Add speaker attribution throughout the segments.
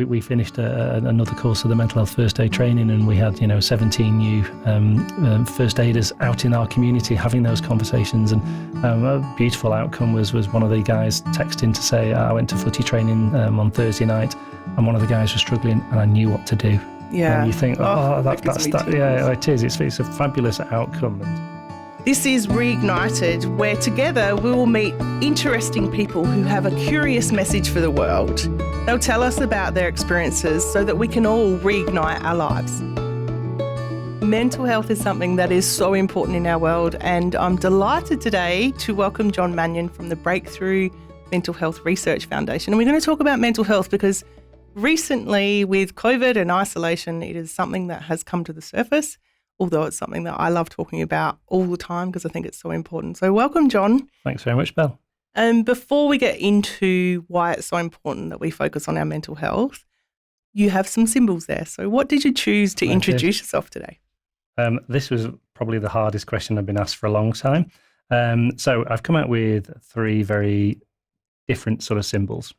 Speaker 1: We finished another course of the mental health first aid training, and we had 17 new first aiders out in our community having those conversations. And a beautiful outcome was one of the guys texting to say, I went to footy training on Thursday night, and one of the guys was struggling, and I knew what to do.
Speaker 2: Yeah.
Speaker 1: And you think, that's that. Yeah, it is. It's a fabulous outcome.
Speaker 2: This is REIGNITED, where together we will meet interesting people who have a curious message for the world. They'll tell us about their experiences so that we can all reignite our lives. Mental health is something that is so important in our world, and I'm delighted today to welcome John Mannion from the Breakthrough Mental Health Research Foundation. And we're going to talk about mental health because recently with COVID and isolation, it is something that has come to the surface, although it's something that I love talking about all the time because I think it's so important. So welcome, John.
Speaker 1: Thanks very much, Belle.
Speaker 2: And before we get into why it's so important that we focus on our mental health, you have some symbols there. So what did you choose to introduce yourself today?
Speaker 1: This was probably the hardest question I've been asked for a long time. So I've come out with 3 very different sort of symbols.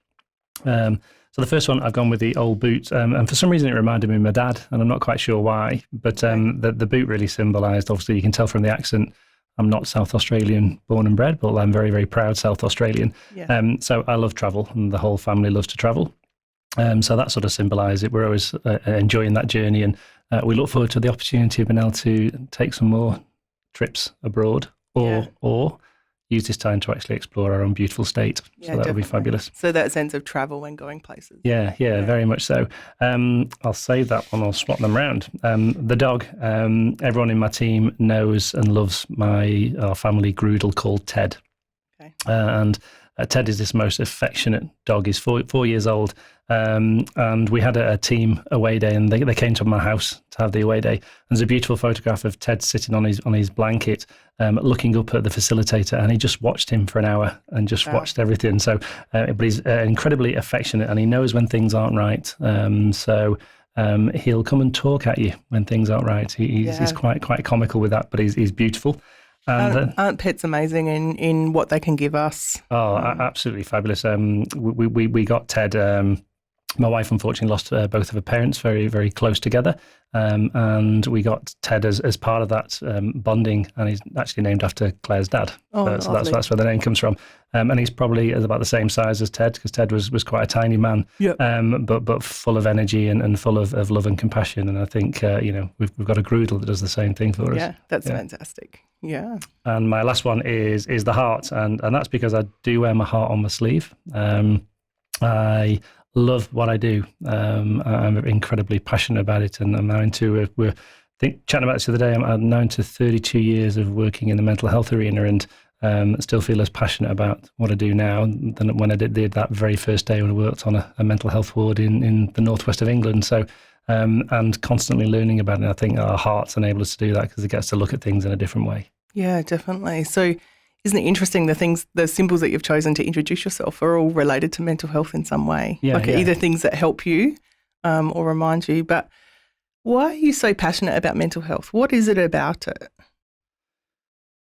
Speaker 1: So the first one, I've gone with the old boot, and for some reason it reminded me of my dad, and I'm not quite sure why, but the boot really symbolised, obviously you can tell from the accent, I'm not South Australian born and bred, but I'm very, very proud South Australian. Yeah. So I love travel, and the whole family loves to travel. So that sort of symbolised it. We're always enjoying that journey, and we look forward to the opportunity of being able to take some more trips abroad or use this time to actually explore our own beautiful state. So that would be fabulous.
Speaker 2: So that sense of travel and going places.
Speaker 1: Yeah, very much so. I'll save that one, I'll swap them around. The dog, everyone in my team knows and loves our family Groodle called Ted. Okay. And Ted is this most affectionate dog. He's 4 years old. And we had a team away day, and they came to my house to have the away day. And there's a beautiful photograph of Ted sitting on his blanket, looking up at the facilitator, and he just watched him for an hour and just watched everything. So, but he's incredibly affectionate, and he knows when things aren't right. So he'll come and talk at you when things aren't right. He's quite comical with that, but he's beautiful. And,
Speaker 2: aren't pets amazing in what they can give us?
Speaker 1: Oh, absolutely fabulous. We got Ted. My wife unfortunately lost both of her parents very, very close together. And we got Ted as part of that bonding, and he's actually named after Claire's dad. So that's where the name comes from. And he's probably about the same size as Ted, because Ted was quite a tiny man, but full of energy and full of love and compassion. And I think we've got a Groodle that does the same thing for us.
Speaker 2: Yeah, that's fantastic. Yeah.
Speaker 1: And my last one is the heart, and that's because I do wear my heart on my sleeve. I love what I do. I'm incredibly passionate about it, and I'm now into chatting about this the other day. I'm now into 32 years of working in the mental health arena, and still feel as passionate about what I do now than when I did that very first day when I worked on a mental health ward in the northwest of England. So, and constantly learning about it. I think our hearts enable us to do that because it gets to look at things in a different way. Yeah,
Speaker 2: definitely. So isn't it interesting the symbols that you've chosen to introduce yourself are all related to mental health in some way? Either things that help you or remind you. But why are you so passionate about mental health? What is it about it?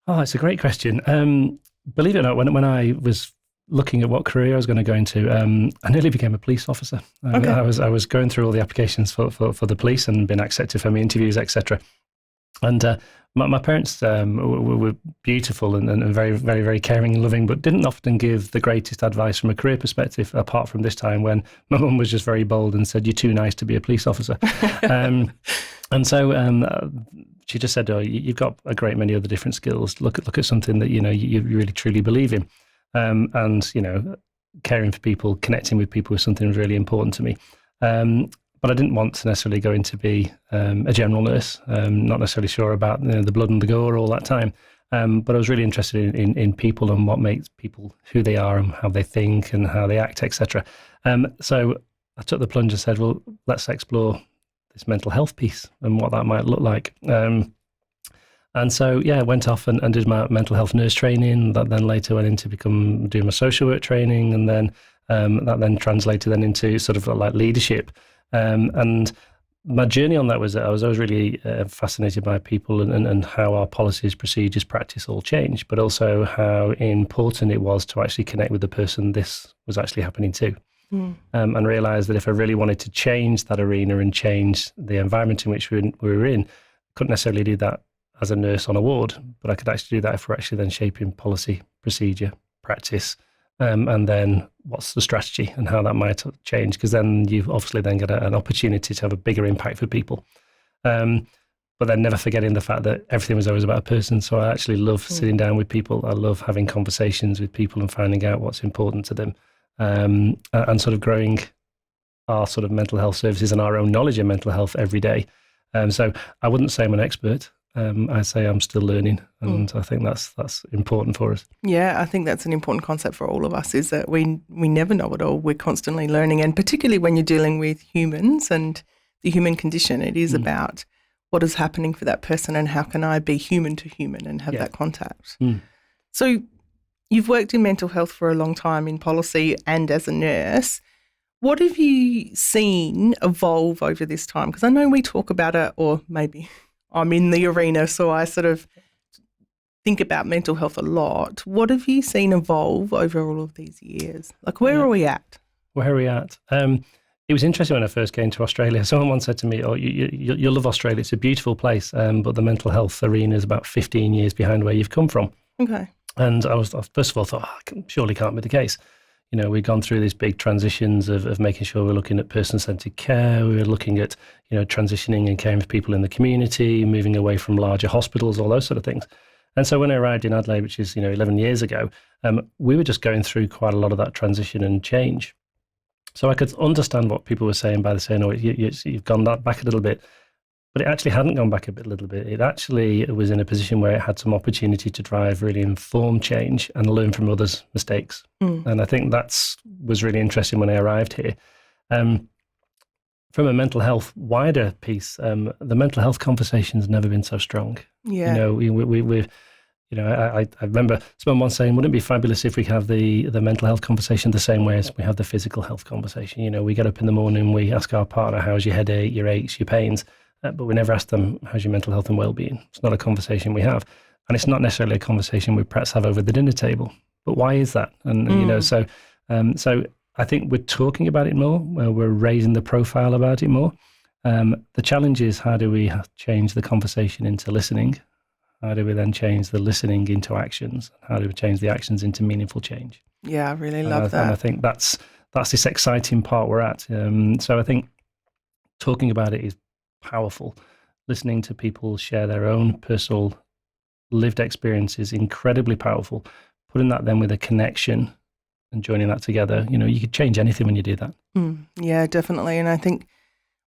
Speaker 1: Oh, it's a great question. Believe it or not, when I was looking at what career I was going to go into, I nearly became a police officer. I was going through all the applications for the police and been accepted for my interviews, etc. And my parents were beautiful and very, very, very caring and loving, but didn't often give the greatest advice from a career perspective, apart from this time when my mum was just very bold and said, "You're too nice to be a police officer." And so she just said, "Oh, you've got a great many other different skills. Look at something that you really truly believe in." And caring for people, connecting with people was something that was really important to me. But I didn't want to necessarily go in to be a general nurse. Not necessarily sure about the blood and the gore all that time. But I was really interested in people and what makes people who they are and how they think and how they act, etc. So I took the plunge and said, well, let's explore this mental health piece and what that might look like. And so, I went off and did my mental health nurse training. That then later went into doing my social work training, and then that then translated then into sort of like leadership. And my journey on that was that I was always really fascinated by people and how our policies, procedures, practice all changed, but also how important it was to actually connect with the person this was actually happening to. and realised that if I really wanted to change that arena and change the environment in which we were in, I couldn't necessarily do that as a nurse on a ward, but I could actually do that if we're actually then shaping policy, procedure, practice, and then what's the strategy and how that might change, because then you've obviously then got an opportunity to have a bigger impact for people. But then never forgetting the fact that everything was always about a person. So I actually love sitting down with people. I love having conversations with people and finding out what's important to them, and sort of growing our sort of mental health services and our own knowledge of mental health every day. So I wouldn't say I'm an expert. I say I'm still learning, and I think that's important for us.
Speaker 2: Yeah, I think that's an important concept for all of us, is that we never know it all. We're constantly learning, and particularly when you're dealing with humans and the human condition, it is about what is happening for that person and how can I be human to human and have that contact. So you've worked in mental health for a long time in policy and as a nurse. What have you seen evolve over this time? Because I know we talk about it, or maybe I'm in the arena, so I sort of think about mental health a lot. What have you seen evolve over all of these years? Like, where are we at?
Speaker 1: Where are we at? It was interesting when I first came to Australia. Someone once said to me, you'll love Australia. It's a beautiful place, but the mental health arena is about 15 years behind where you've come from.
Speaker 2: Okay.
Speaker 1: And I first of all thought, surely can't be the case. You know, we've gone through these big transitions of making sure we're looking at person-centred care. We were looking at, transitioning and caring for people in the community, moving away from larger hospitals, all those sort of things. And so when I arrived in Adelaide, which is, 11 years ago, we were just going through quite a lot of that transition and change. So I could understand what people were saying by saying, you've gone back a little bit. But it actually hadn't gone back a little bit. It actually was in a position where it had some opportunity to drive really informed change and learn from others' mistakes. And I think was really interesting when I arrived here. From a mental health wider piece, the mental health conversation has never been so strong.
Speaker 2: Yeah.
Speaker 1: I remember someone once saying, wouldn't it be fabulous if we have the mental health conversation the same way as we have the physical health conversation? We get up in the morning, we ask our partner, how's your headache, your aches, your pains, but we never ask them, how's your mental health and well-being? It's not a conversation we have. And it's not necessarily a conversation we perhaps have over the dinner table. But why is that? And, so I think we're talking about it more, we're raising the profile about it more. The challenge is, how do we change the conversation into listening? How do we then change the listening into actions? How do we change the actions into meaningful change?
Speaker 2: Yeah, I really love that.
Speaker 1: And I think that's this exciting part we're at. So I think talking about it is powerful. Listening to people share their own personal lived experience is incredibly powerful. Putting that then with a connection and joining that together, you could change anything when you do that.
Speaker 2: Yeah, definitely. And I think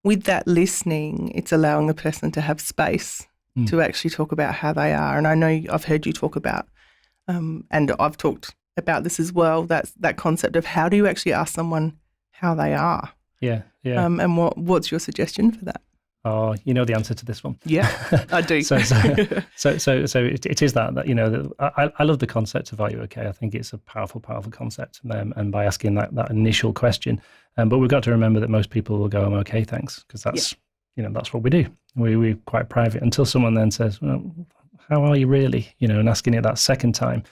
Speaker 2: with that listening, it's allowing the person to have space to actually talk about how they are. And I know I've heard you talk about, and I've talked about this as well, that concept of how do you actually ask someone how they are?
Speaker 1: Yeah.
Speaker 2: And what's your suggestion for that?
Speaker 1: Oh, you know the answer to this one.
Speaker 2: Yeah, I do.
Speaker 1: so it is that I love the concept of are you okay? I think it's a powerful concept, and by asking that initial question, but we've got to remember that most people will go, I'm okay, thanks, because that's that's what we do. We're quite private until someone then says, well, how are you really? And asking it that second time.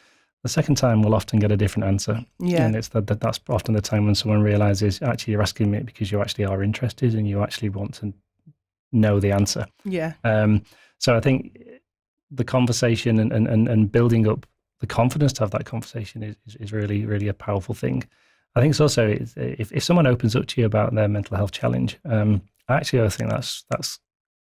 Speaker 1: The second time we'll often get a different answer. Yeah. And it's that's often the time when someone realizes, actually, you're asking me because you actually are interested and you actually want to know the answer.
Speaker 2: Yeah.
Speaker 1: So I think the conversation and building up the confidence to have that conversation is really, really a powerful thing. I think it's also, if someone opens up to you about their mental health challenge, I think that's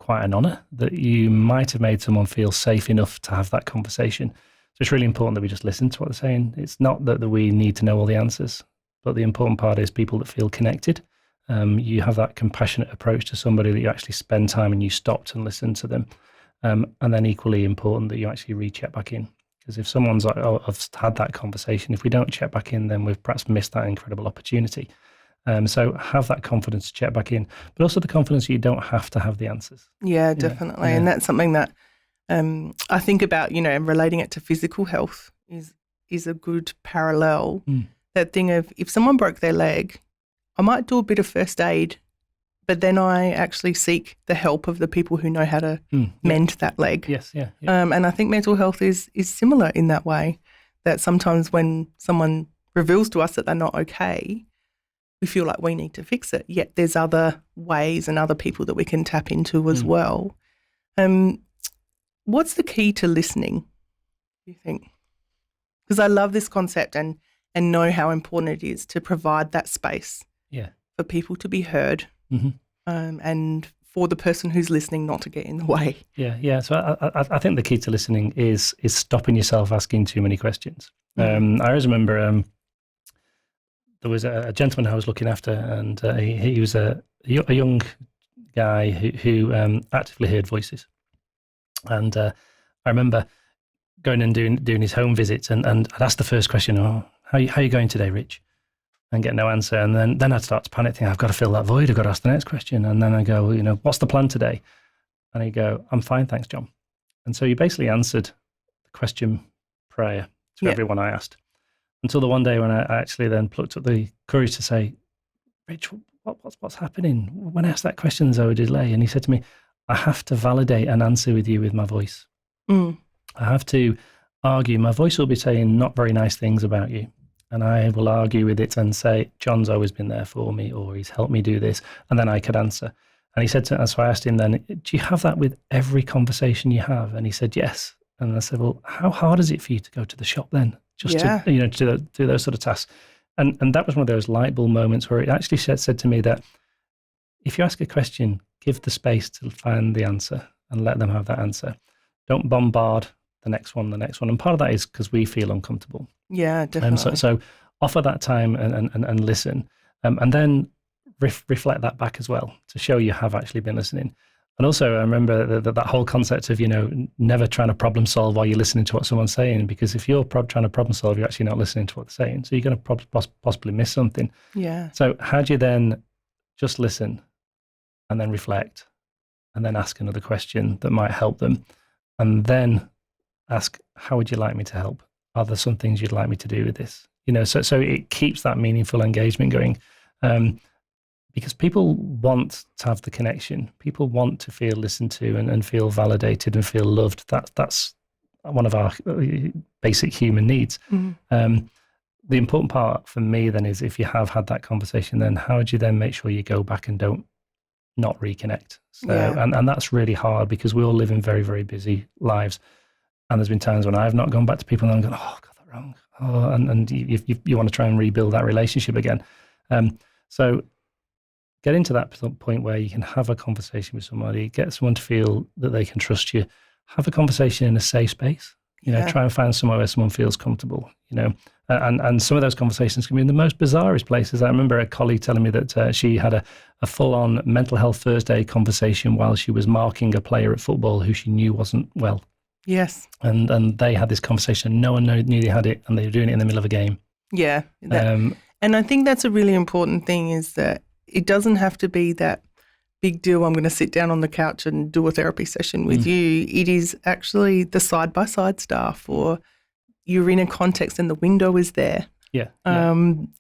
Speaker 1: quite an honour that you might have made someone feel safe enough to have that conversation. So it's really important that we just listen to what they're saying. It's not that we need to know all the answers, but the important part is people that feel connected. You have that compassionate approach to somebody, that you actually spend time and you stopped and listened to them. And then equally important that you actually recheck back in. Because if someone's like, I've had that conversation, if we don't check back in, then we've perhaps missed that incredible opportunity. So have that confidence to check back in, but also the confidence you don't have to have the answers.
Speaker 2: Yeah, definitely. And that's something that I think about, and relating it to physical health is a good parallel. That thing of, if someone broke their leg, I might do a bit of first aid, but then I actually seek the help of the people who know how to mend that leg.
Speaker 1: Yes, yeah.
Speaker 2: And I think mental health is similar in that way, that sometimes when someone reveals to us that they're not okay, we feel like we need to fix it, yet there's other ways and other people that we can tap into as well. What's the key to listening, do you think? Because I love this concept and know how important it is to provide that space for people to be heard and for the person who's listening not to get in the way.
Speaker 1: Yeah. So I think the key to listening is stopping yourself asking too many questions. I always remember there was a gentleman I was looking after, and he was a young guy who actively heard voices. And I remember going and doing his home visits, and I'd ask the first question, how are you going today, Rich? And get no answer. And then I'd start to panic, thinking, I've got to fill that void, I've got to ask the next question. And then I go, what's the plan today? And he'd go, I'm fine, thanks, John. And so he basically answered the question prior to everyone I asked. Until the one day when I actually then plucked up the courage to say, Rich, what's happening? When I asked that question, there's a delay. And he said to me, I have to validate an answer with you with my voice. I have to argue. My voice will be saying not very nice things about you. And I will argue with it and say, John's always been there for me, or he's helped me do this. And then I could answer. And he said so I asked him then, do you have that with every conversation you have? And he said, yes. And I said, well, how hard is it for you to go to the shop then? Just to do those sort of tasks. And that was one of those light bulb moments where it actually said to me that if you ask a question, give the space to find the answer and let them have that answer. Don't bombard the next one. And part of that is because we feel uncomfortable.
Speaker 2: Yeah, definitely.
Speaker 1: So offer that time and listen. And then reflect that back as well to show you have actually been listening. And also, I remember that whole concept of, never trying to problem solve while you're listening to what someone's saying, because if you're trying to problem solve, you're actually not listening to what they're saying. So you're going to possibly miss something. Yeah. So how do you then just listen and then reflect and then ask another question that might help them? And then ask, how would you like me to help? Are there some things you'd like me to do with this? So it keeps that meaningful engagement going. Because people want to have the connection. People want to feel listened to and feel validated and feel loved. That's one of our basic human needs. The important part for me then is if you have had that conversation, then how do you then make sure you go back and don't not reconnect? So, and that's really hard because we all live in very, very busy lives. And there's been times when I've not gone back to people and I'm going, oh, I got that wrong. Oh, and you want to try and rebuild that relationship again. So get into that point where you can have a conversation with somebody, get someone to feel that they can trust you, have a conversation in a safe space, try and find somewhere where someone feels comfortable, and some of those conversations can be in the most bizarrest places. I remember a colleague telling me that she had a full-on mental health Thursday conversation while she was marking a player at football who she knew wasn't well.
Speaker 2: Yes.
Speaker 1: And they had this conversation, no one knew they had it, and they were doing it in the middle of a game.
Speaker 2: Yeah. And I think that's a really important thing, is that it doesn't have to be that big deal. I'm going to sit down on the couch and do a therapy session with you. It is actually the side-by-side stuff, or you're in a context and the window is there.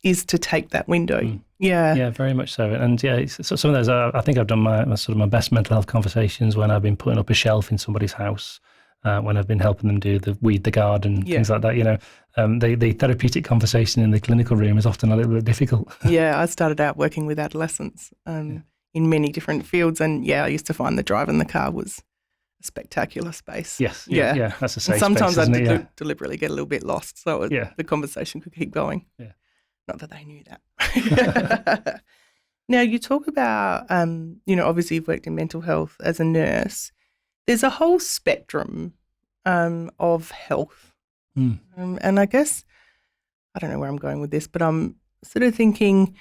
Speaker 2: Is to take that window. Yeah, very much so. And so some of those, I think I've done my best mental health conversations when I've been putting up a shelf in somebody's house, when I've been helping them do weed the garden, things like that. The therapeutic conversation in the clinical room is often a little bit difficult. I started out working with adolescents in many different fields, and I used to find the drive in the car was a spectacular space. Yes, that's a safe space. Sometimes I deliberately get a little bit lost, so the conversation could keep going. Not that they knew that. Now, you talk about, obviously you've worked in mental health as a nurse. There's a whole spectrum of health. And I guess, I don't know where I'm going with this, but I'm sort of thinking,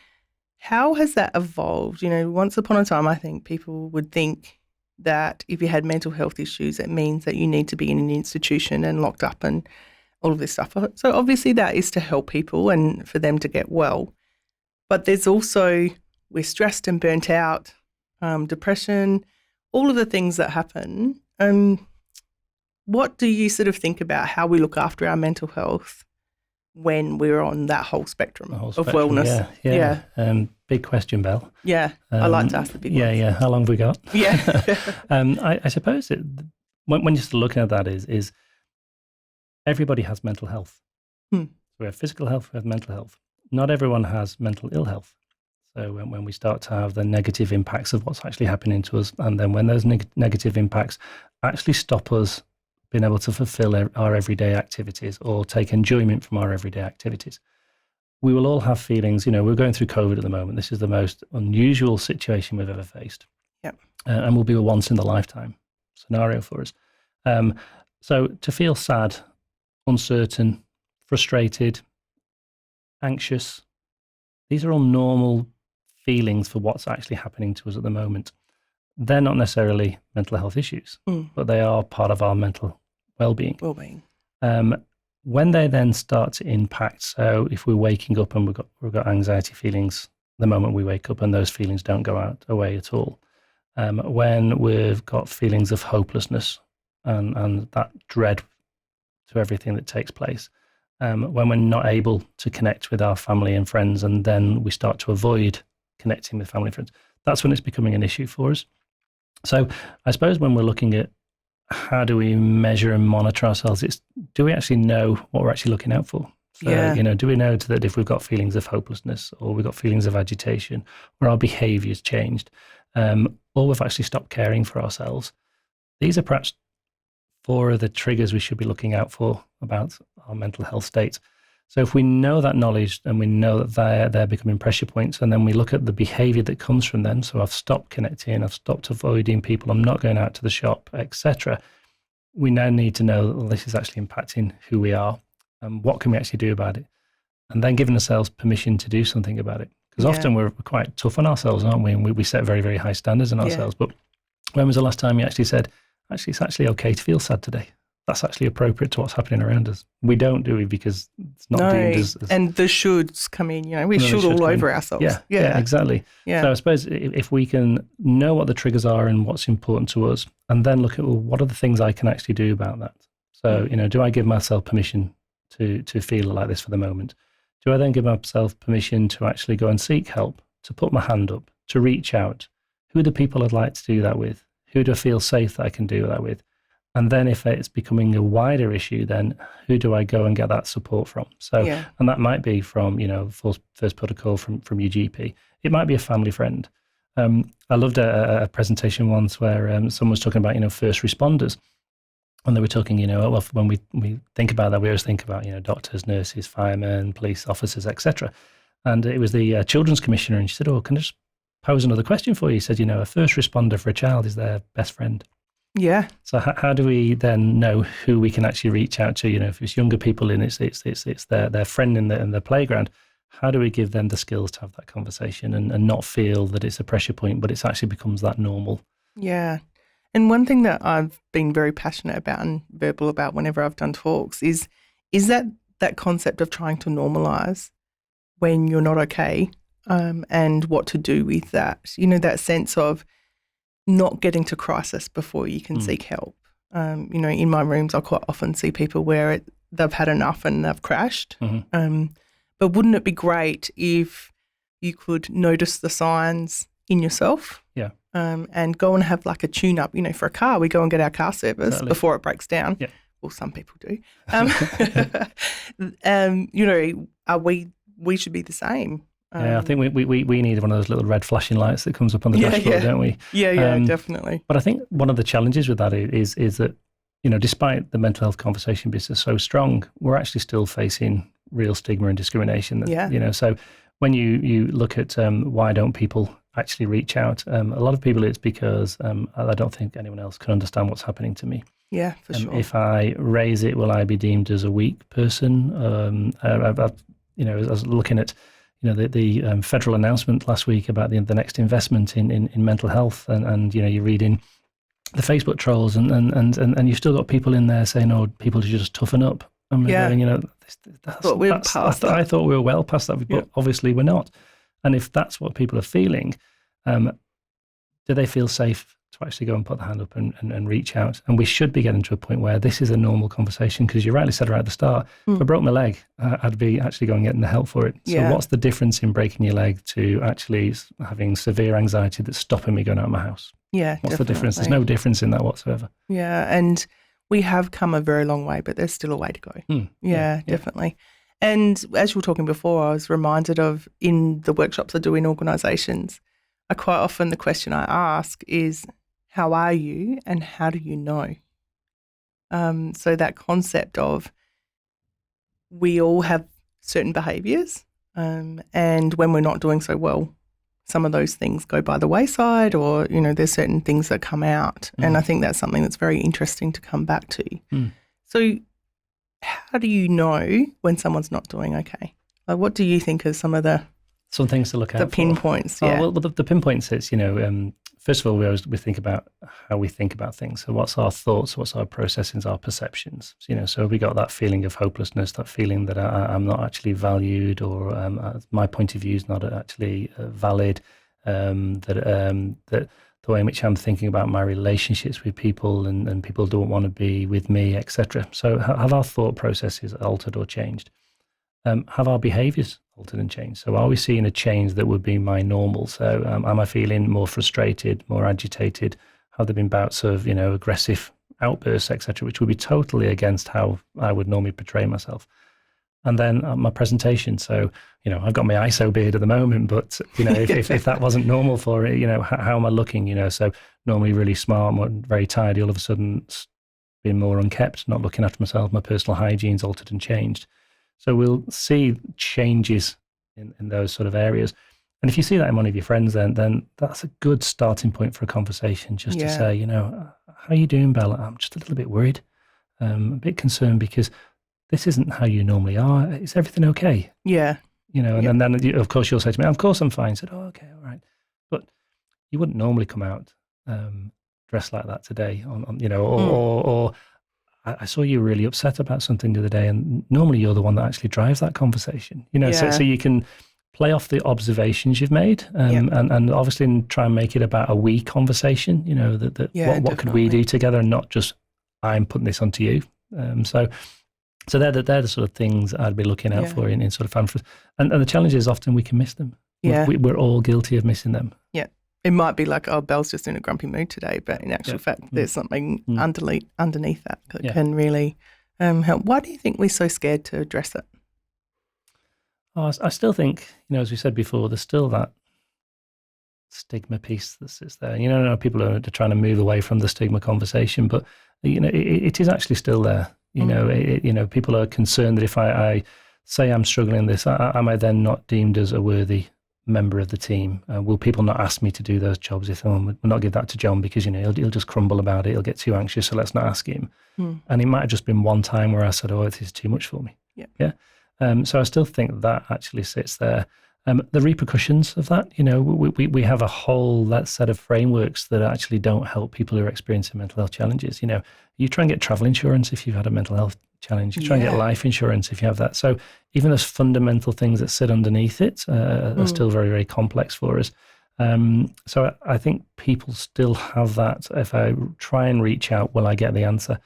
Speaker 2: how has that evolved? Once upon a time, I think people would think that if you had mental health issues, it means that you need to be in an institution and locked up and all of this stuff. So obviously that is to help people and for them to get well. But there's also, we're stressed and burnt out, depression, all of the things that happen. What do you sort of think about how we look after our mental health when we're on that whole spectrum of wellness? Yeah. Big question, Belle. Yeah, I like to ask the big ones. Yeah. How long have we got? I suppose when you're still looking at that is everybody has mental health. So we have physical health, we have mental health. Not everyone has mental ill health.
Speaker 1: So when we start to have the negative impacts of what's actually happening to us, and then when those negative impacts actually stop us being able to fulfill our everyday activities or take enjoyment from our everyday activities, we will all have feelings. We're going through COVID at the moment. This is the most unusual situation we've ever faced.
Speaker 2: Yep.
Speaker 1: And will be a once in a lifetime scenario for us. So to feel sad, uncertain, frustrated, anxious, these are all normal feelings for what's actually happening to us at the moment. They're not necessarily mental health issues, but they are part of our mental well-being. When they then start to impact, so if we're waking up and we've got anxiety feelings the moment we wake up and those feelings don't go away at all, when we've got feelings of hopelessness and that dread to everything that takes place, when we're not able to connect with our family and friends, and then we start to avoid connecting with family and friends, that's when it's becoming an issue for us. So I suppose when we're looking at how do we measure and monitor ourselves, it's do we actually know what we're actually looking out for? So, do we know that if we've got feelings of hopelessness or we've got feelings of agitation or our behaviour's changed, or we've actually stopped caring for ourselves, these are perhaps 4 of the triggers we should be looking out for about our mental health state. So if we know that knowledge and we know that they're becoming pressure points, and then we look at the behaviour that comes from them, so I've stopped connecting, I've stopped avoiding people, I'm not going out to the shop, etc., we now need to know that this is actually impacting who we are and what can we actually do about it, and then giving ourselves permission to do something about it. Because often we're quite tough on ourselves, aren't we? And we set very, very high standards on ourselves. But when was the last time you actually said, actually, it's actually okay to feel sad today? That's actually appropriate to what's happening around us. We don't, do we? Because it's not deemed as...
Speaker 2: And the shoulds come in, we should all over ourselves.
Speaker 1: Yeah, exactly. Yeah. So I suppose if we can know what the triggers are and what's important to us, and then look at, well, what are the things I can actually do about that? So, do I give myself permission to feel like this for the moment? Do I then give myself permission to actually go and seek help, to put my hand up, to reach out? Who are the people I'd like to do that with? Who do I feel safe that I can do that with? And then if it's becoming a wider issue, then who do I go and get that support from? So, and that might be from, first protocol from your GP. It might be a family friend. I loved a presentation once where someone was talking about, first responders. And they were talking, well, when we think about that, we always think about, doctors, nurses, firemen, police officers, etc. And it was the children's commissioner, and she said, can I just pose another question for you? He said, a first responder for a child is their best friend.
Speaker 2: Yeah.
Speaker 1: So how do we then know who we can actually reach out to? If it's younger people and it's their friend in the playground, how do we give them the skills to have that conversation and not feel that it's a pressure point, but it actually becomes that normal?
Speaker 2: Yeah. And one thing that I've been very passionate about and verbal about whenever I've done talks is that concept of trying to normalise when you're not okay, and what to do with that. That sense of not getting to crisis before you can seek help. In my rooms, I quite often see people where they've had enough and they've crashed. But wouldn't it be great if you could notice the signs in yourself?
Speaker 1: Yeah.
Speaker 2: And go and have like a tune-up. For a car, we go and get our car service before it breaks down. Yeah. Well, some people do. We should be the same.
Speaker 1: I think we need one of those little red flashing lights that comes up on the dashboard, don't we?
Speaker 2: Yeah, definitely.
Speaker 1: But I think one of the challenges with that is that, despite the mental health conversation being so strong, we're actually still facing real stigma and discrimination. So when you look at why don't people actually reach out, a lot of people it's because I don't think anyone else can understand what's happening to me.
Speaker 2: Yeah, for sure.
Speaker 1: If I raise it, will I be deemed as a weak person? I was looking at the federal announcement last week about the next investment in mental health, and you're reading the Facebook trolls, and you've still got people in there saying, people should just toughen up. I'm going, I thought we were well past that, but obviously we're not. And if that's what people are feeling, do they feel safe to actually go and put the hand up and reach out? And we should be getting to a point where this is a normal conversation, because you rightly said right at the start, if I broke my leg, I'd be actually going and getting the help for it. So what's the difference in breaking your leg to actually having severe anxiety that's stopping me going out of my house?
Speaker 2: Yeah,
Speaker 1: what's the difference? There's no difference in that whatsoever.
Speaker 2: Yeah, and we have come a very long way, but there's still a way to go. Yeah, definitely. And as you were talking before, I was reminded of in the workshops I do in organisations, quite often the question I ask is, how are you and how do you know? So that concept of we all have certain behaviours, and when we're not doing so well, some of those things go by the wayside, or, there's certain things that come out. And I think that's something that's very interesting to come back to. So how do you know when someone's not doing okay? Like, what do you think are some
Speaker 1: things to look at?
Speaker 2: The pinpoints, yeah.
Speaker 1: Well, the pinpoints is, first of all, we think about how we think about things. So what's our thoughts, what's our processings, our perceptions? So we got that feeling of hopelessness, that feeling that I'm not actually valued, or my point of view is not actually valid, that the way in which I'm thinking about my relationships with people and people don't want to be with me, etc. So have our thought processes altered or changed? Have our behaviours altered and changed? So are we seeing a change that would be my normal? So am I feeling more frustrated, more agitated? Have there been bouts of, aggressive outbursts, etc., which would be totally against how I would normally portray myself? And then my presentation. So, I've got my ISO beard at the moment, but, if that wasn't normal for it, how am I looking? So normally really smart, very tidy, all of a sudden being more unkept, not looking after myself, my personal hygiene's altered and changed. So we'll see changes in those sort of areas. And if you see that in one of your friends, then that's a good starting point for a conversation, just to say, how are you doing, Bella? I'm just a little bit worried, a bit concerned, because this isn't how you normally are. Is everything okay?
Speaker 2: Yeah.
Speaker 1: And then of course you'll say to me, of course I'm fine. I said, oh, okay, all right. But you wouldn't normally come out dressed like that today, or I saw you really upset about something the other day, and normally you're the one that actually drives that conversation. So you can play off the observations you've made, and obviously try and make it about a we conversation. What could we do together, and not just I'm putting this onto you. So they're the sort of things I'd be looking out for in sort of family. And the challenge is often we can miss them.
Speaker 2: Yeah.
Speaker 1: We're all guilty of missing them.
Speaker 2: Yeah. It might be like, oh, Belle's just in a grumpy mood today, but in actual fact, there's something underneath that can really help. Why do you think we're so scared to address it?
Speaker 1: Oh, I still think, as we said before, there's still that stigma piece that sits there. People are trying to move away from the stigma conversation, but, it is actually still there. People are concerned that if I say I'm struggling in this, am I then not deemed as a worthy member of the team? Will people not ask me to do those jobs if we'll not give that to John because, he'll just crumble about it. He'll get too anxious, so let's not ask him. And it might have just been one time where I said, oh, this is too much for me. Yeah. So I still think that actually sits there. The repercussions of that, we have a whole set of frameworks that actually don't help people who are experiencing mental health challenges. You try and get travel insurance if you've had a mental health challenge. You try and get life insurance if you have that. So even those fundamental things that sit underneath it are still very, very complex for us. So I think people still have that. If I try and reach out, will I get the answer?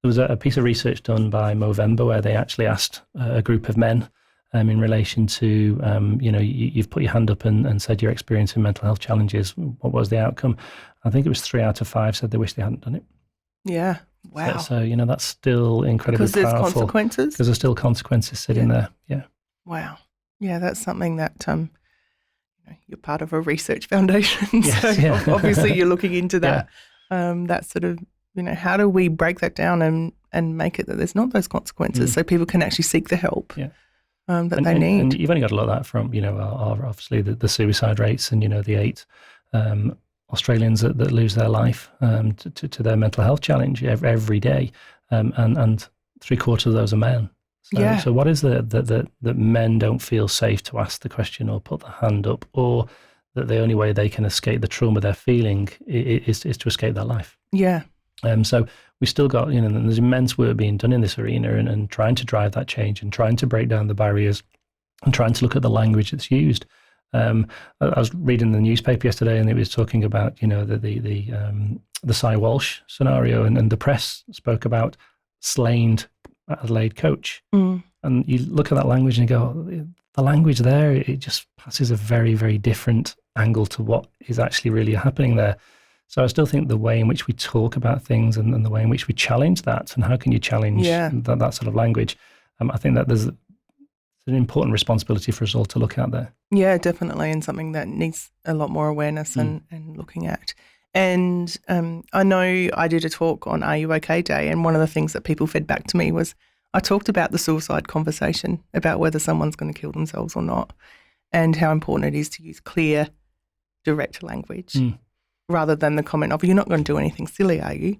Speaker 1: There was a piece of research done by Movember where they actually asked a group of men in relation to, you've put your hand up and said you're experiencing mental health challenges. What was the outcome? I think it was 3 out of 5 said they wish they hadn't done it.
Speaker 2: Yeah. Wow.
Speaker 1: So that's still incredibly powerful.
Speaker 2: Because there's consequences?
Speaker 1: Because there's still consequences sitting there. Yeah.
Speaker 2: Wow. Yeah, that's something that you're part of a research foundation.
Speaker 1: Yes,
Speaker 2: so obviously you're looking into that. That sort of, how do we break that down and make it that there's not those consequences so people can actually seek the help that they need?
Speaker 1: And you've only got to look at that from, obviously the suicide rates and, the 8 Australians that lose their life to their mental health challenge every day, and 3/4 of those are men. So what is it that men don't feel safe to ask the question or put the hand up, or that the only way they can escape the trauma they're feeling is to escape their life?
Speaker 2: Yeah.
Speaker 1: So we still got, there's immense work being done in this arena and trying to drive that change and trying to break down the barriers and trying to look at the language that's used. I was reading the newspaper yesterday, and it was talking about the Cy Walsh scenario, and the press spoke about slayed Adelaide coach. And you look at that language and you go, the language there, it just passes a very, very different angle to what is actually really happening there. So I still think the way in which we talk about things and the way in which we challenge that, and how can you challenge that sort of language, I think that an important responsibility for us all to look at there.
Speaker 2: Yeah, definitely, and something that needs a lot more awareness and looking at. And I know I did a talk on Are You OK Day, and one of the things that people fed back to me was I talked about the suicide conversation, about whether someone's going to kill themselves or not, and how important it is to use clear, direct language rather than the comment of, you're not going to do anything silly, are you?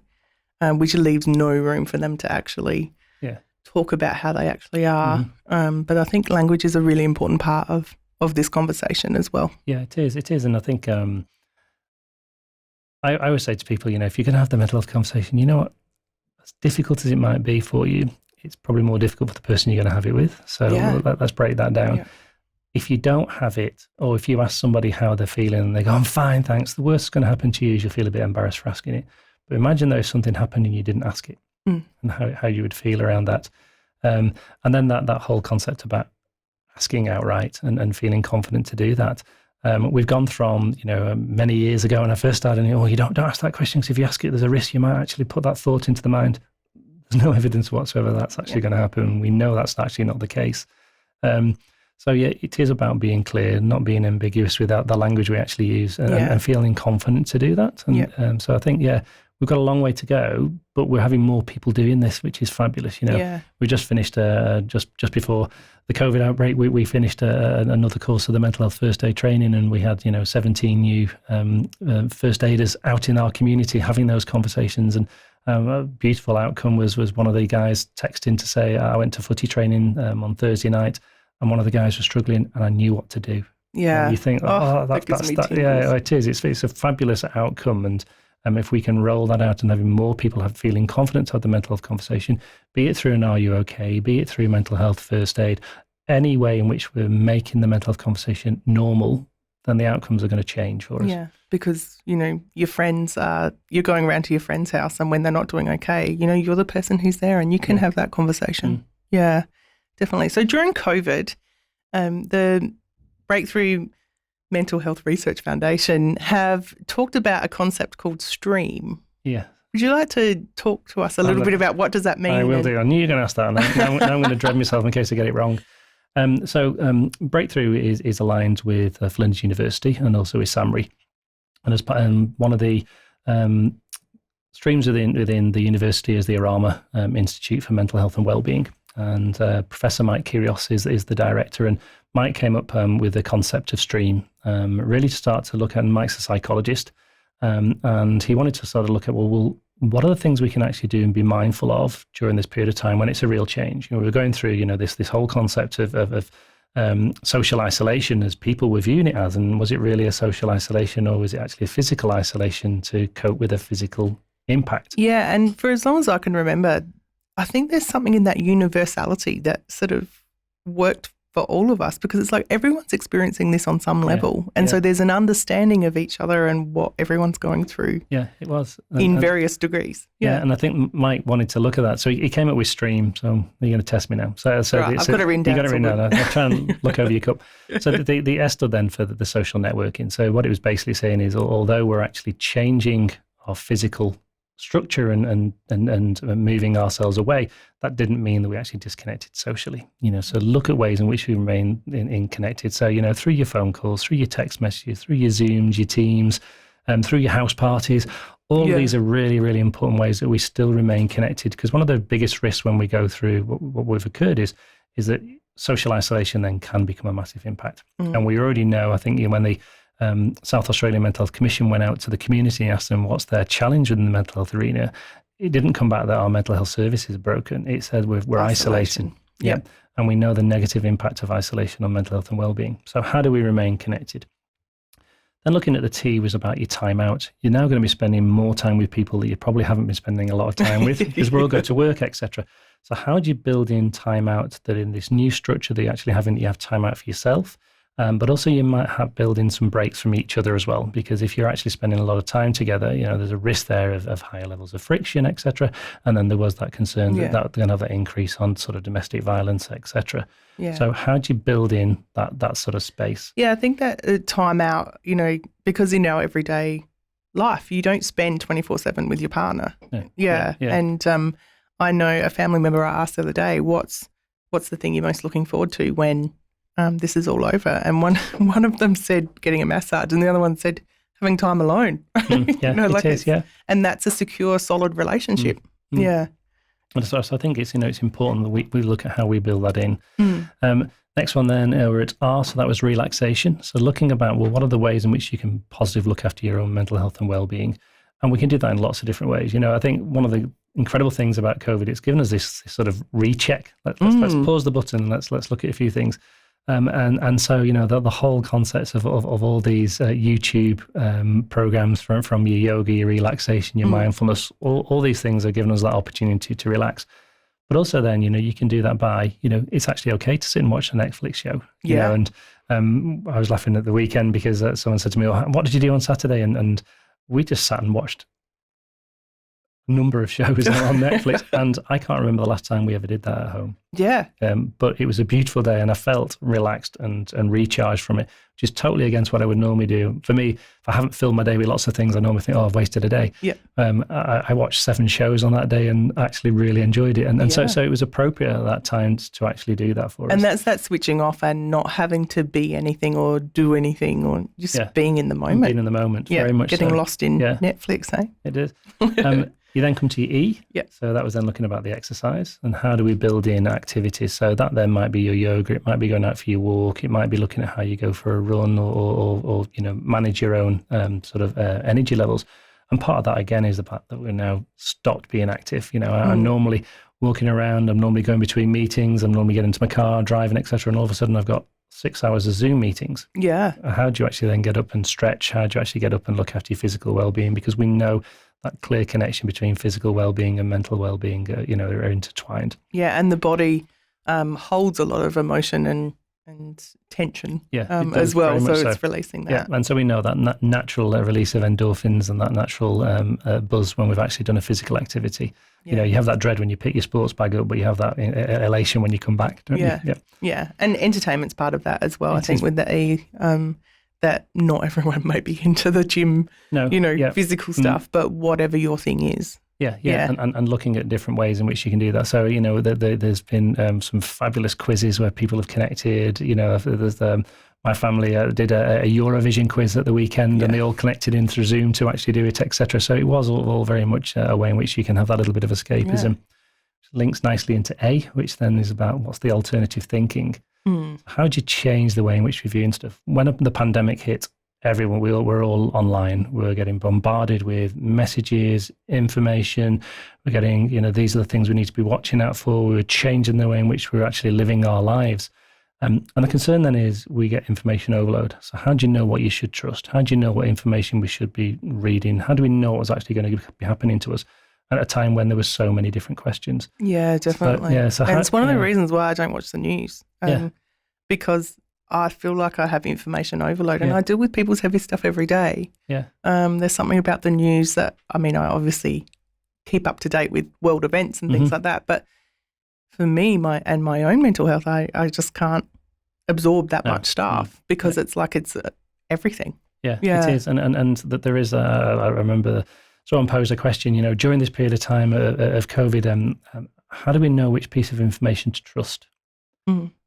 Speaker 2: Which leaves no room for them to actually talk about how they actually are. But I think language is a really important part of this conversation as well.
Speaker 1: Yeah, it is. And I think I always say to people, if you're going to have the mental health conversation, you know what, as difficult as it might be for you, it's probably more difficult for the person you're going to have it with. So let's break that down. Yeah. If you don't have it, or if you ask somebody how they're feeling and they go, I'm fine, thanks, the worst that's going to happen to you is you'll feel a bit embarrassed for asking it. But imagine though if something happened and you didn't ask it and how you would feel around that. And then that whole concept about asking outright and feeling confident to do that. We've gone from, many years ago when I first started, you don't ask that question because if you ask it, there's a risk you might actually put that thought into the mind. There's no evidence whatsoever that's actually going to happen. We know that's actually not the case. So it is about being clear, not being ambiguous with the language we actually use and feeling confident to do that. And so I think, we've got a long way to go, but we're having more people doing this, which is fabulous. We just finished, just before the COVID outbreak, we finished another course of the mental health first aid training, and we had, 17 new first aiders out in our community having those conversations. And a beautiful outcome was one of the guys texting to say, I went to footy training on Thursday night, and one of the guys was struggling, and I knew what to do. Yeah. And you think, it is. It's a fabulous outcome. And if we can roll that out and having more people feeling confident to have the mental health conversation, be it through an Are You OK, be it through mental health first aid, any way in which we're making the mental health conversation normal, then the outcomes are going to change for us.
Speaker 2: Yeah, because, your friends you're going around to your friend's house, and when they're not doing okay, you're the person who's there and you can have that conversation. Yeah, definitely. So during COVID, the Breakthrough Mental Health Research Foundation have talked about a concept called STREAM.
Speaker 1: Yeah.
Speaker 2: Would you like to talk to us a little bit about what does that mean?
Speaker 1: I will do. I knew you were going to ask that. Now I'm going to dread myself in case I get it wrong. So Breakthrough is aligned with Flinders University and also with SAMRI. And as one of the streams within the university is the Arama Institute for Mental Health and Wellbeing. And Professor Mike Kyrgios is the director. And Mike came up with the concept of STREAM, really to start to look at, and Mike's a psychologist, and he wanted to sort of look at, well, what are the things we can actually do and be mindful of during this period of time when it's a real change? We're going through, this whole concept of social isolation as people were viewing it as, and was it really a social isolation or was it actually a physical isolation to cope with a physical impact?
Speaker 2: Yeah, and for as long as I can remember, I think there's something in that universality that sort of worked for all of us, because it's like everyone's experiencing this on some level. And so there's an understanding of each other and what everyone's going through. Yeah, it was. In various degrees.
Speaker 1: Yeah, and I think Mike wanted to look at that. So he came up with STREAM. So you're going to test me now. So
Speaker 2: right, I've got it written down.
Speaker 1: You got it written down. I'll try and look over your cup. So the S stood then for the social networking. So what it was basically saying is, although we're actually changing our physical structure and moving ourselves away, that didn't mean that we actually disconnected socially. So look at ways in which we remain in connected. So through your phone calls, through your text messages, through your Zooms, your Teams, through your house parties. All of these are really, really important ways that we still remain connected. Because one of the biggest risks when we go through what we've occurred is that social isolation then can become a massive impact. And we already know, I think, when the South Australian Mental Health Commission went out to the community and asked them what's their challenge within the mental health arena, it didn't come back that our mental health services are broken. It said we're isolating.
Speaker 2: Yep.
Speaker 1: And we know the negative impact of isolation on mental health and well-being. So how do we remain connected? Then looking at the T was about your time out. You're now going to be spending more time with people that you probably haven't been spending a lot of time with because we're all going to work, etc. So how do you build in time out that in this new structure that you actually have, you have time out for yourself? But also you might have build in some breaks from each other as well, because if you're actually spending a lot of time together, there's a risk there of higher levels of friction, etc. And then there was that concern that they're going to have that increase on sort of domestic violence, etc. Yeah. So how do you build in that sort of space?
Speaker 2: Yeah, I think that time out, because in our everyday life, you don't spend 24/7 with your partner. Yeah. And I know a family member I asked the other day, what's what's the thing you're most looking forward to when this is all over? And one of them said getting a massage, and the other one said having time alone.
Speaker 1: Yeah.
Speaker 2: And that's a secure, solid relationship. Yeah.
Speaker 1: So I think it's important that we look at how we build that in. Next one then, we're at R, so that was relaxation. So looking about, well, what are the ways in which you can positively look after your own mental health and well-being? And we can do that in lots of different ways. I think one of the incredible things about COVID, it's given us this sort of recheck. Let's pause the button and let's look at a few things. And so, the whole concept of all these YouTube programs from your yoga, your relaxation, your mindfulness, all these things are giving us that opportunity to relax. But also then, you can do that by, it's actually okay to sit and watch a Netflix show. And I was laughing at the weekend because someone said to me, what did you do on Saturday? And we just sat and watched a number of shows on Netflix. And I can't remember the last time we ever did that at home.
Speaker 2: Yeah.
Speaker 1: But it was a beautiful day and I felt relaxed and recharged from it, which is totally against what I would normally do. For me, if I haven't filled my day with lots of things, I normally think, I've wasted a day.
Speaker 2: Yeah.
Speaker 1: I watched 7 shows on that day and actually really enjoyed it. And so it was appropriate at that time to actually do that for us.
Speaker 2: And that's that switching off and not having to be anything or do anything or just being in the moment.
Speaker 1: Being in the moment, very much
Speaker 2: getting
Speaker 1: so.
Speaker 2: lost in Netflix, eh?
Speaker 1: It is. You then come to your E.
Speaker 2: Yeah.
Speaker 1: So that was then looking about the exercise and how do we build in activities. So that then might be your yoga, it might be going out for your walk, it might be looking at how you go for a run or manage your own sort of energy levels. And part of that again is the fact that we're now stopped being active. I'm normally walking around, I'm normally going between meetings, I'm normally getting into my car, driving, etc. And all of a sudden I've got 6 hours of Zoom meetings. Yeah. How do you actually then get up and stretch? How do you actually get up and look after your physical well-being? Because we know that clear connection between physical well-being and mental well-being, are intertwined.
Speaker 2: Yeah, and the body holds a lot of emotion and tension as well, so it's releasing that.
Speaker 1: Yeah, and so we know that natural release of endorphins and that natural buzz when we've actually done a physical activity. Yeah. You have that dread when you pick your sports bag up, but you have that elation when you come back, don't you?
Speaker 2: Yeah, and entertainment's part of that as well, I think, with the E. That not everyone might be into the gym, physical stuff, but whatever your thing is.
Speaker 1: Yeah. And looking at different ways in which you can do that. So, there's been some fabulous quizzes where people have connected. There's my family did a Eurovision quiz at the weekend and they all connected in through Zoom to actually do it, etc. So it was all very much a way in which you can have that little bit of escapism. Which links nicely into A, which then is about what's the alternative thinking. How do you change the way in which we view stuff? When the pandemic hit, everyone, we're all online. We're getting bombarded with messages, information. We're getting, these are the things we need to be watching out for. We're changing the way in which we're actually living our lives. And the concern then is we get information overload. So how do you know what you should trust? How do you know what information we should be reading? How do we know what's actually going to be happening to us at a time when there were so many different questions? Yeah,
Speaker 2: definitely. And it's one of the reasons why I don't watch the news. Because I feel like I have information overload and I deal with people's heavy stuff every day. Yeah. There's something about the news that, I obviously keep up to date with world events and things like that. But for me, my own mental health, I just can't absorb that much stuff because it's like it's everything. Yeah, it is. And that there is, I remember someone posed a question, during this period of time of COVID, how do we know which piece of information to trust?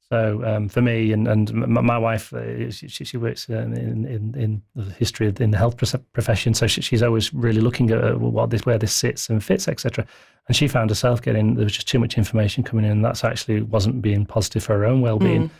Speaker 2: So for me and my wife, she works in the history in the health profession, so she's always really looking at where this sits and fits, etc. And she found herself there was just too much information coming in, and that's actually wasn't being positive for her own well-being.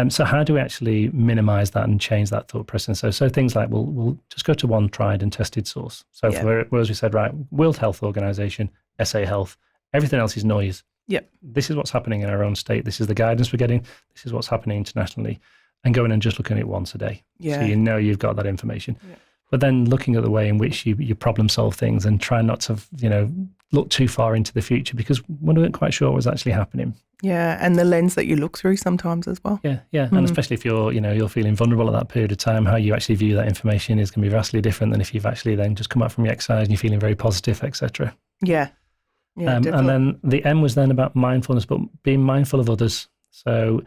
Speaker 2: So how do we actually minimise that and change that thought process? So things like we'll just go to one tried and tested source. So whereas we said, right, World Health Organization, SA Health, everything else is noise. Yep. This is what's happening in our own state. This is the guidance we're getting. This is what's happening internationally. And going and just looking at it once a day. Yeah. So you've got that information. Yeah. But then looking at the way in which you problem solve things and try not to, look too far into the future because we weren't quite sure what was actually happening. Yeah, and the lens that you look through sometimes as well. Yeah. And especially if you're feeling vulnerable at that period of time, how you actually view that information is going to be vastly different than if you've actually then just come out from your exercise and you're feeling very positive, etc. Yeah. And then the M was then about mindfulness, but being mindful of others. So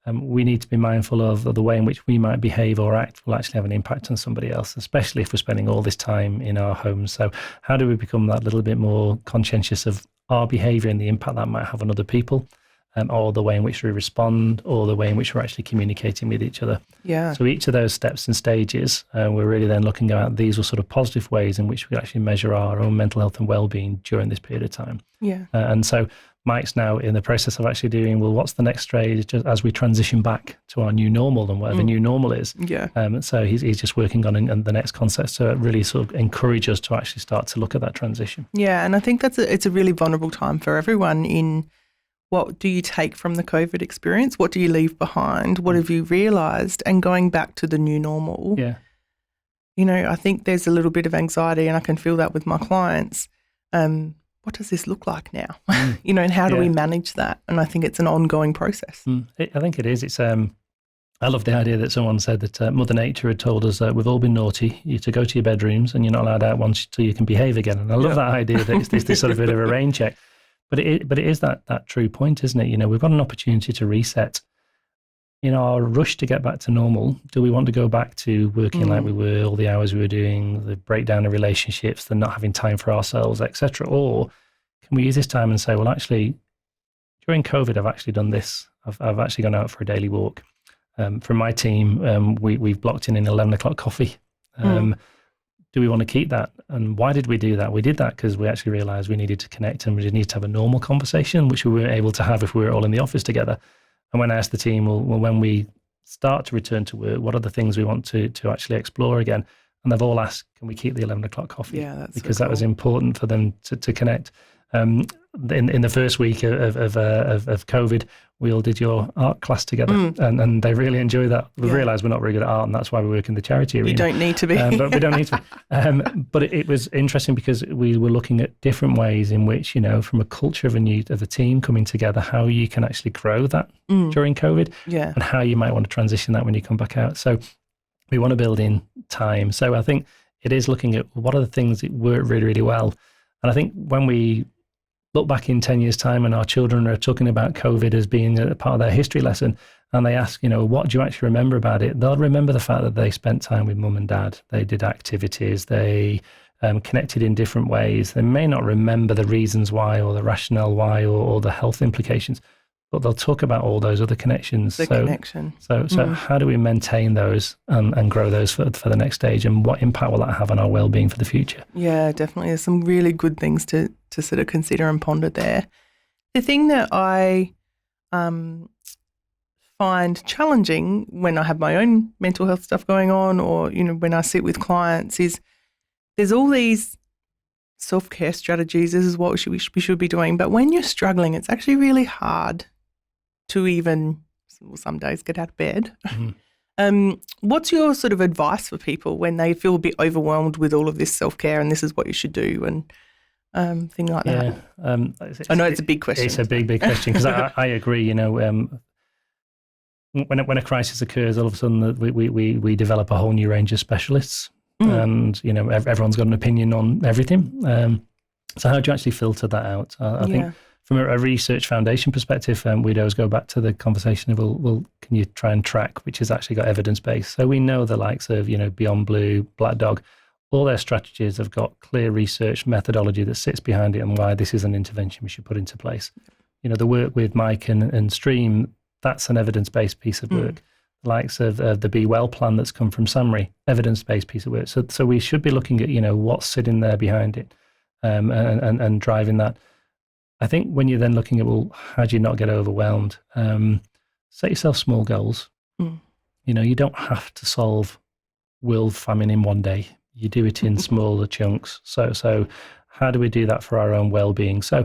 Speaker 2: we need to be mindful of the way in which we might behave or act will actually have an impact on somebody else, especially if we're spending all this time in our homes. So how do we become that little bit more conscientious of our behaviour and the impact that might have on other people?
Speaker 1: or the way in which we respond, or the way in which we're actually communicating with each other.
Speaker 2: Yeah.
Speaker 1: So each of those steps and stages, we're really then looking at these are sort of positive ways in which we actually measure our own mental health and well-being during this period of time.
Speaker 2: Yeah.
Speaker 1: And so Mike's now in the process of actually doing, well, what's the next stage just as we transition back to our new normal and whatever new normal is.
Speaker 2: Yeah.
Speaker 1: So he's just working on the next concept to really sort of encourage us to actually start to look at that transition.
Speaker 2: Yeah, and I think it's a really vulnerable time for everyone in what do you take from the COVID experience? What do you leave behind? What have you realised? And going back to the new normal.
Speaker 1: Yeah.
Speaker 2: You know, I think there's a little bit of anxiety, and I can feel that with my clients. What does this look like now? You know, and how do we manage that? And I think it's an ongoing process.
Speaker 1: I think it is. It's I love the idea that someone said that Mother Nature had told us that we've all been naughty, you to go to your bedrooms and you're not allowed out once till you can behave again. And I love that idea that it's this sort of bit of a rain check. But it is that true point, isn't it? You know, we've got an opportunity to reset. In our rush to get back to normal, do we want to go back to working like we were, all the hours we were doing, the breakdown of relationships, the not having time for ourselves, etc.? Or can we use this time and say, well, actually, during COVID, I've actually done this. I've actually gone out for a daily walk. From my team, we've blocked in an 11 o'clock coffee. Do we want to keep that? And why did we do that? We did that because we actually realised we needed to connect and we needed to have a normal conversation, which we weren't able to have if we were all in the office together. And when I asked the team, well, when we start to return to work, what are the things we want to actually explore again? And they've all asked, can we keep the 11 o'clock coffee?
Speaker 2: Yeah, that's
Speaker 1: because
Speaker 2: so cool.
Speaker 1: That was important for them to connect. In the first week of COVID, we all did your art class together, and they really enjoy that. We realised we're not very good at art, and that's why we work in the charity arena.
Speaker 2: You don't need to be.
Speaker 1: But we don't need to be. But it was interesting because we were looking at different ways in which, you know, from a culture of a team coming together, how you can actually grow that during COVID, and how you might want to transition that when you come back out. So we want to build in time. So I think it is looking at what are the things that work really, really well. And I think when we look back in 10 years' time and our children are talking about COVID as being a part of their history lesson, and they ask, you know, what do you actually remember about it? They'll remember the fact that they spent time with mum and dad. They did activities. They connected in different ways. They may not remember the reasons why or the rationale why or the health implications, but they'll talk about all those other connections.
Speaker 2: Connection.
Speaker 1: So how do we maintain those and grow those for the next stage, and what impact will that have on our well-being for the future?
Speaker 2: Yeah, definitely. There's some really good things to sort of consider and ponder there. The thing that I find challenging when I have my own mental health stuff going on, or, you know, when I sit with clients, is there's all these self-care strategies. This is what we should be doing. But when you're struggling, it's actually really hard to even, some days, get out of bed. What's your sort of advice for people when they feel a bit overwhelmed with all of this self-care and this is what you should do and thing like that? I know it's a big question.
Speaker 1: It's a big question because I agree. You know, when a crisis occurs, all of a sudden we develop a whole new range of specialists, and you know everyone's got an opinion on everything. So how do you actually filter that out? I think from a research foundation perspective, we'd always go back to the conversation of, well, can you try and track, which has actually got evidence base? So we know the likes of, you know, Beyond Blue, Black Dog, all their strategies have got clear research methodology that sits behind it and why this is an intervention we should put into place. You know, the work with Mike and Stream, that's an evidence-based piece of work. The likes of the Be Well plan that's come from SAMRI, evidence-based piece of work. So we should be looking at, you know, what's sitting there behind it and driving that. I think when you're then looking at, well, how do you not get overwhelmed? Set yourself small goals. You know, you don't have to solve world famine in one day. You do it in smaller chunks. So how do we do that for our own well-being? So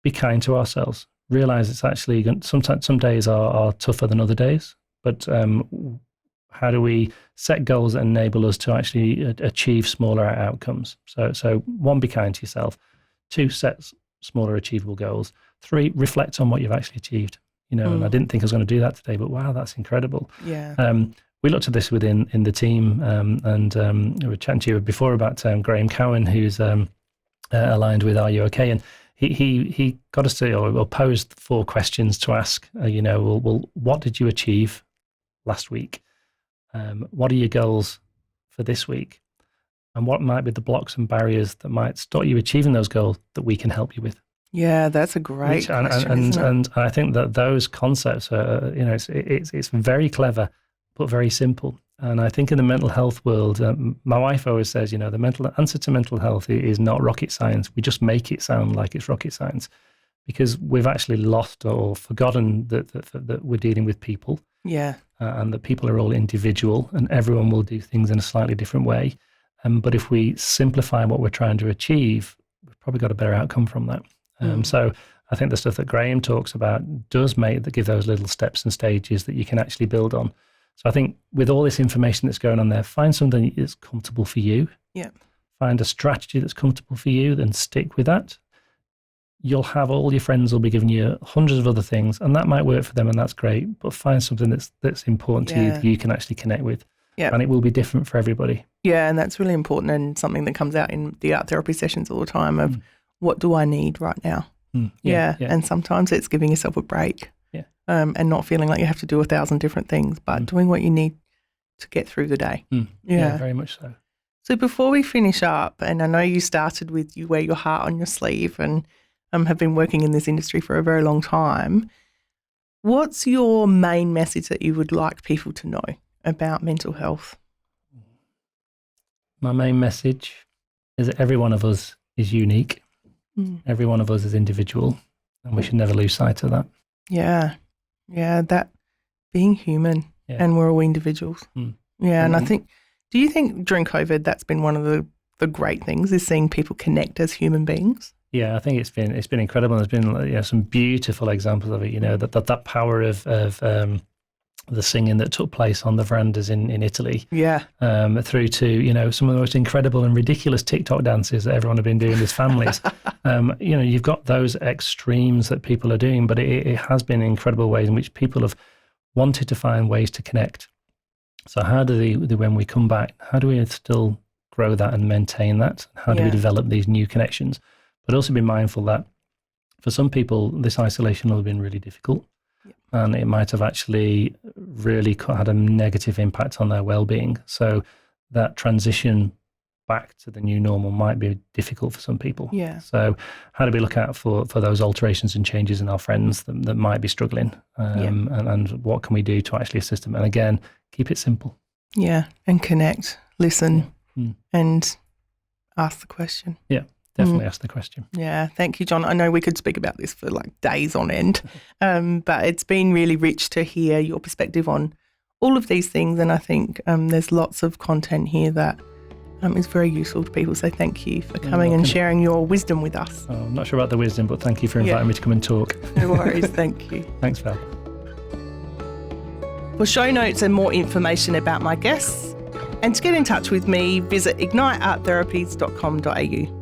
Speaker 1: be kind to ourselves. Realize it's actually, sometimes some days are tougher than other days, but how do we set goals that enable us to actually achieve smaller outcomes? So 1, be kind to yourself. 2, set smaller achievable goals. 3, reflect on what you've actually achieved. You know, and I didn't think I was going to do that today, but wow, that's incredible.
Speaker 2: Yeah.
Speaker 1: We looked at this within the team, and we were chatting to you before about Graham Cowan, who's aligned with Are You OK? And he got us to, or posed 4 questions to ask. You know, well, what did you achieve last week? What are your goals for this week? And what might be the blocks and barriers that might stop you achieving those goals that we can help you with?
Speaker 2: Yeah, that's a great question, isn't it?
Speaker 1: And I think that those concepts are, it's very clever, but very simple. And I think in the mental health world, my wife always says, the mental answer to mental health is not rocket science. We just make it sound like it's rocket science, because we've actually lost or forgotten that we're dealing with people.
Speaker 2: Yeah.
Speaker 1: And that people are all individual, and everyone will do things in a slightly different way. But if we simplify what we're trying to achieve, we've probably got a better outcome from that. So I think the stuff that Graham talks about does give those little steps and stages that you can actually build on. So I think with all this information that's going on there, find something that's comfortable for you.
Speaker 2: Yeah.
Speaker 1: Find a strategy that's comfortable for you, then stick with that. You'll have all your friends will be giving you hundreds of other things, and that might work for them, and that's great. But find something that's important to you that you can actually connect with. Yeah. And it will be different for everybody.
Speaker 2: Yeah, and that's really important, and something that comes out in the art therapy sessions all the time of what do I need right now? Yeah. And sometimes it's giving yourself a break and not feeling like you have to do 1,000 different things, but doing what you need to get through the day.
Speaker 1: Yeah, very much so.
Speaker 2: So before we finish up, and I know you started with you wear your heart on your sleeve and have been working in this industry for a very long time, what's your main message that you would like people to know about mental health?
Speaker 1: My main message is that every one of us is unique. Every one of us is individual, and we should never lose sight of that. Yeah,
Speaker 2: that being human, and we're all individuals. Yeah, and I think, do you think during COVID that's been one of the great things is seeing people connect as human beings?
Speaker 1: Yeah, I think it's been incredible. There's been some beautiful examples of it. That power of the singing that took place on the verandas in Italy. Yeah. Through to some of the most incredible and ridiculous TikTok dances that everyone have been doing as families. You've got those extremes that people are doing, but it has been incredible ways in which people have wanted to find ways to connect. So how when we come back, how do we still grow that and maintain that? How do we develop these new connections? But also be mindful that for some people, this isolation will have been really difficult. And it might have actually really had a negative impact on their well-being. So that transition back to the new normal might be difficult for some people. Yeah. So how do we look out for those alterations and changes in our friends that might be struggling? And what can we do to actually assist them? And again, keep it simple. Yeah, and connect, listen, and ask the question. Yeah. Definitely ask the question. Yeah, thank you, John. I know we could speak about this for like days on end, but it's been really rich to hear your perspective on all of these things, and I think there's lots of content here that is very useful to people. So thank you for coming and sharing your wisdom with us. Oh, I'm not sure about the wisdom, but thank you for inviting me to come and talk. No worries, thank you. Thanks, Val. For show notes and more information about my guests, and to get in touch with me, visit ignitearttherapies.com.au.